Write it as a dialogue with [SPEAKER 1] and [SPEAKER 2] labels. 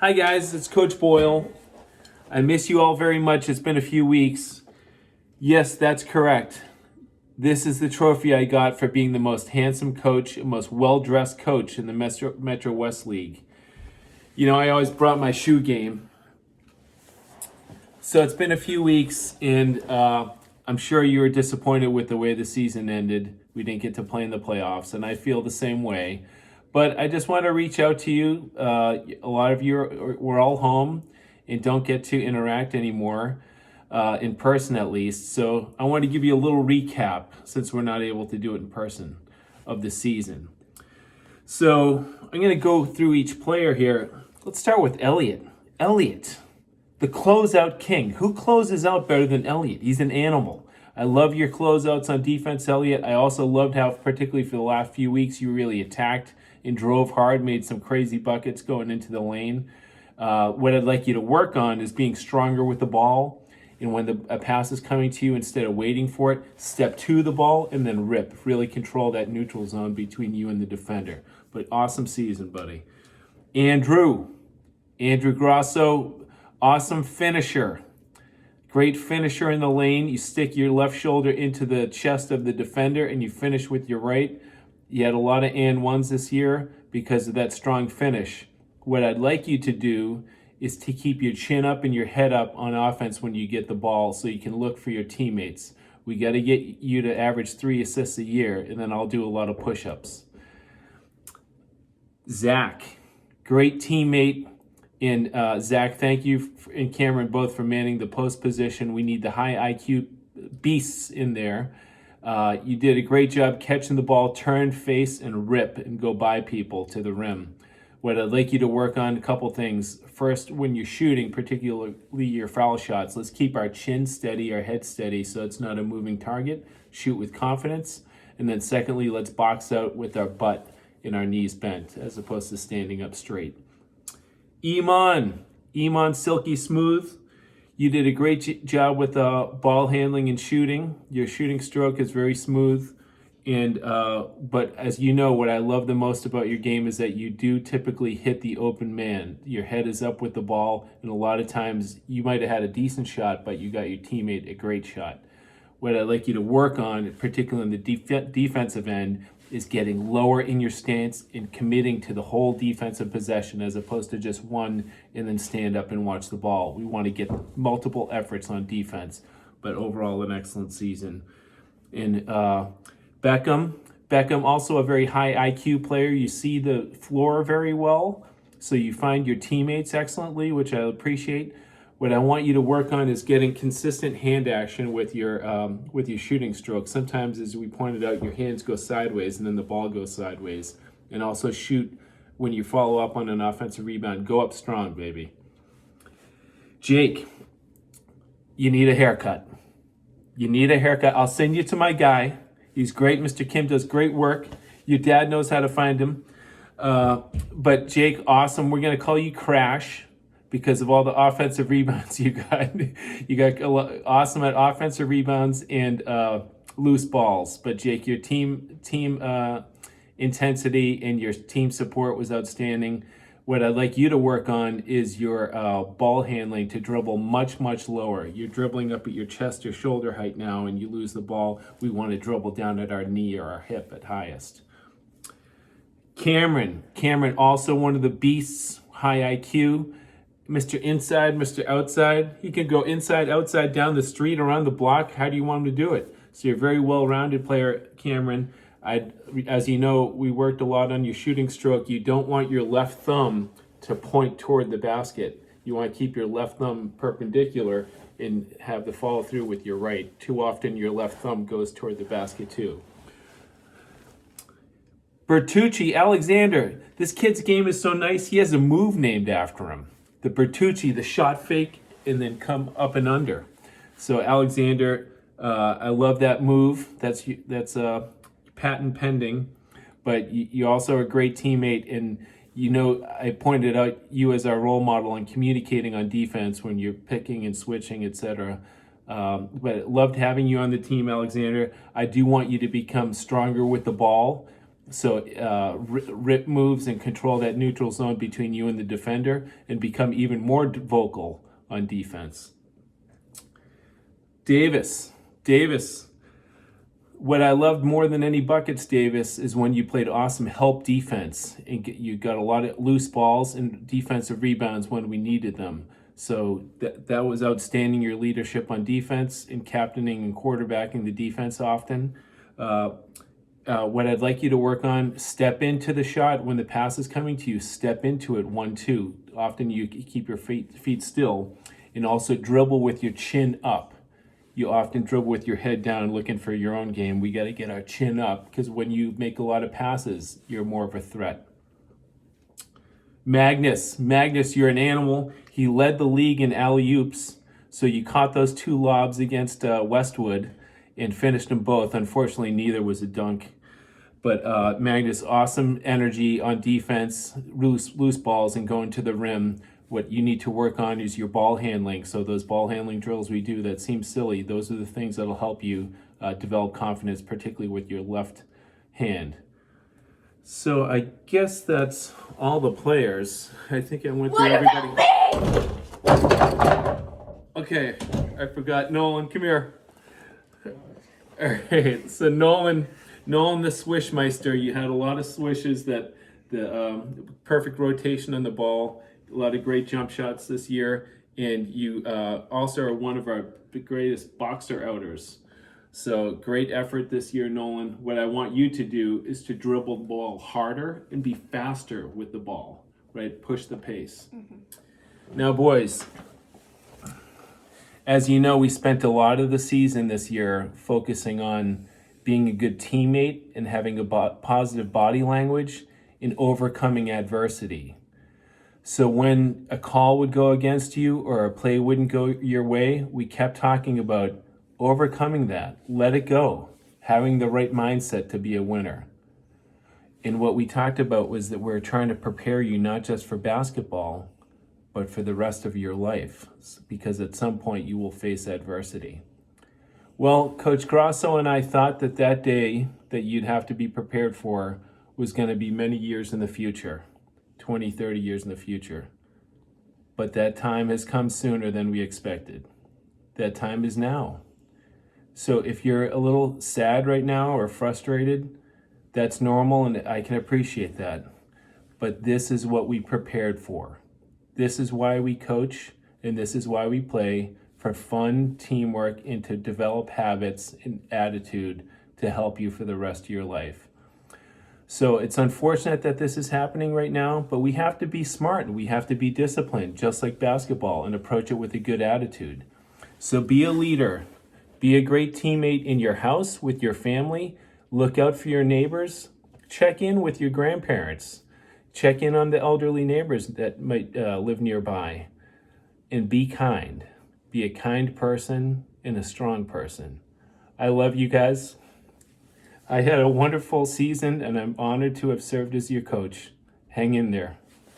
[SPEAKER 1] Hi guys, it's Coach Boyle. I miss you all very much. It's been a few weeks. Yes, that's correct. This is the trophy I got for being the most handsome coach, most well-dressed coach in the Metro West League. You know, I always brought my shoe game. So it's been a few weeks, and I'm sure you were disappointed with the way the season ended. We didn't get to play in the playoffs, and I feel the same way. But I just want to reach out to you. A lot of you we're all home and don't get to interact anymore, in person at least. So I want to give you a little recap, since we're not able to do it in person, of the season. So I'm going to go through each player here. Let's start with Elliot. Elliot, the closeout king. Who closes out better than Elliot? He's an animal. I love your closeouts on defense, Elliot. I also loved how, particularly for the last few weeks, you really attacked and drove hard, made some crazy buckets going into the lane. What I'd like you to work on is being stronger with the ball. And when a pass is coming to you, instead of waiting for it, step to the ball and then rip. Really control that neutral zone between you and the defender. But awesome season, buddy. Andrew Grosso, awesome finisher. Great finisher in the lane. You stick your left shoulder into the chest of the defender and you finish with your right. You had a lot of and ones this year because of that strong finish. What I'd like you to do is to keep your chin up and your head up on offense when you get the ball so you can look for your teammates. We got to get you to average 3 assists a year, and then I'll do a lot of push-ups. Zach, great teammate. And Zach, thank you and Cameron both for manning the post position. We need the high IQ beasts in there. You did a great job catching the ball, turn, face, and rip and go by people to the rim. What I'd like you to work on, a couple things. First, when you're shooting, particularly your foul shots, let's keep our chin steady, our head steady, so it's not a moving target. Shoot with confidence. And then secondly, let's box out with our butt and our knees bent as opposed to standing up straight. Iman, silky smooth. You did a great job with ball handling and shooting. Your shooting stroke is very smooth. And but as you know, what I love the most about your game is that you do typically hit the open man. Your head is up with the ball, and a lot of times you might have had a decent shot, but you got your teammate a great shot. What I'd like you to work on, particularly in the defensive end, is getting lower in your stance and committing to the whole defensive possession as opposed to just one and then stand up and watch the ball. We want to get multiple efforts on defense, but overall an excellent season. And Beckham, also a very high IQ player. You see the floor very well, so you find your teammates excellently, which I appreciate. What I want you to work on is getting consistent hand action with your shooting stroke. Sometimes, as we pointed out, your hands go sideways and then the ball goes sideways. And also shoot when you follow up on an offensive rebound. Go up strong, baby. Jake, you need a haircut. I'll send you to my guy. He's great. Mr. Kim does great work. Your dad knows how to find him. But Jake, awesome. We're going to call you Crash because of all the offensive rebounds you got. You got awesome at offensive rebounds and loose balls. But Jake, your team intensity and your team support was outstanding. What I'd like you to work on is your ball handling to dribble much, much lower. You're dribbling up at your chest or shoulder height now and you lose the ball. We want to dribble down at our knee or our hip at highest. Cameron, also one of the beasts, high IQ. Mr. Inside, Mr. Outside. He can go inside, outside, down the street, around the block. How do you want him to do it? So you're a very well-rounded player, Cameron. As you know, we worked a lot on your shooting stroke. You don't want your left thumb to point toward the basket. You want to keep your left thumb perpendicular and have the follow through with your right. Too often your left thumb goes toward the basket too. Bertucci, Alexander. This kid's game is so nice. He has a move named after him. The Bertucci, the shot fake and then come up and under. So Alexander, I love that move. That's patent pending, but you also are a great teammate. And you know, I pointed out you as our role model in communicating on defense when you're picking and switching, etc. But loved having you on the team, Alexander. I do want you to become stronger with the ball So rip moves and control that neutral zone between you and the defender and become even more vocal on defense. Davis. What I loved more than any buckets, Davis, is when you played awesome help defense and you got a lot of loose balls and defensive rebounds when we needed them. So that was outstanding, your leadership on defense and captaining and quarterbacking the defense often. What I'd like you to work on, step into the shot when the pass is coming to you, step into it 1-2. Often you keep your feet still, and also dribble with your chin up. You often dribble with your head down looking for your own game. We got to get our chin up because when you make a lot of passes, you're more of a threat. Magnus, you're an animal. He led the league in alley-oops. So you caught those 2 lobs against Westwood and finished them both. Unfortunately, neither was a dunk. But Magnus, awesome energy on defense, loose balls and going to the rim. What you need to work on is your ball handling. So those ball handling drills we do that seem silly, those are the things that'll help you develop confidence, particularly with your left hand. So I guess that's all the players. I think I went through everybody. Okay, I forgot. Nolan, come here. All right, so Nolan the Swishmeister, you had a lot of swishes, that the perfect rotation on the ball, a lot of great jump shots this year, and you also are one of our greatest boxer outers. So great effort this year, Nolan. What I want you to do is to dribble the ball harder and be faster with the ball, right? Push the pace. Now, boys, as you know, we spent a lot of the season this year focusing on being a good teammate and having a positive body language and overcoming adversity. So when a call would go against you or a play wouldn't go your way, we kept talking about overcoming that, let it go, having the right mindset to be a winner. And what we talked about was that we're trying to prepare you not just for basketball, but for the rest of your life, because at some point you will face adversity. Well, Coach Grosso and I thought that day that you'd have to be prepared for was going to be many years in the future, 20, 30 years in the future. But that time has come sooner than we expected. That time is now. So if you're a little sad right now or frustrated, that's normal and I can appreciate that. But this is what we prepared for. This is why we coach and this is why we play, for fun, teamwork, and to develop habits and attitude to help you for the rest of your life. So it's unfortunate that this is happening right now, but we have to be smart and we have to be disciplined, just like basketball, and approach it with a good attitude. So be a leader. Be a great teammate in your house, with your family. Look out for your neighbors. Check in with your grandparents. Check in on the elderly neighbors that might live nearby. And be kind. Be a kind person and a strong person. I love you guys. I had a wonderful season and I'm honored to have served as your coach. Hang in there.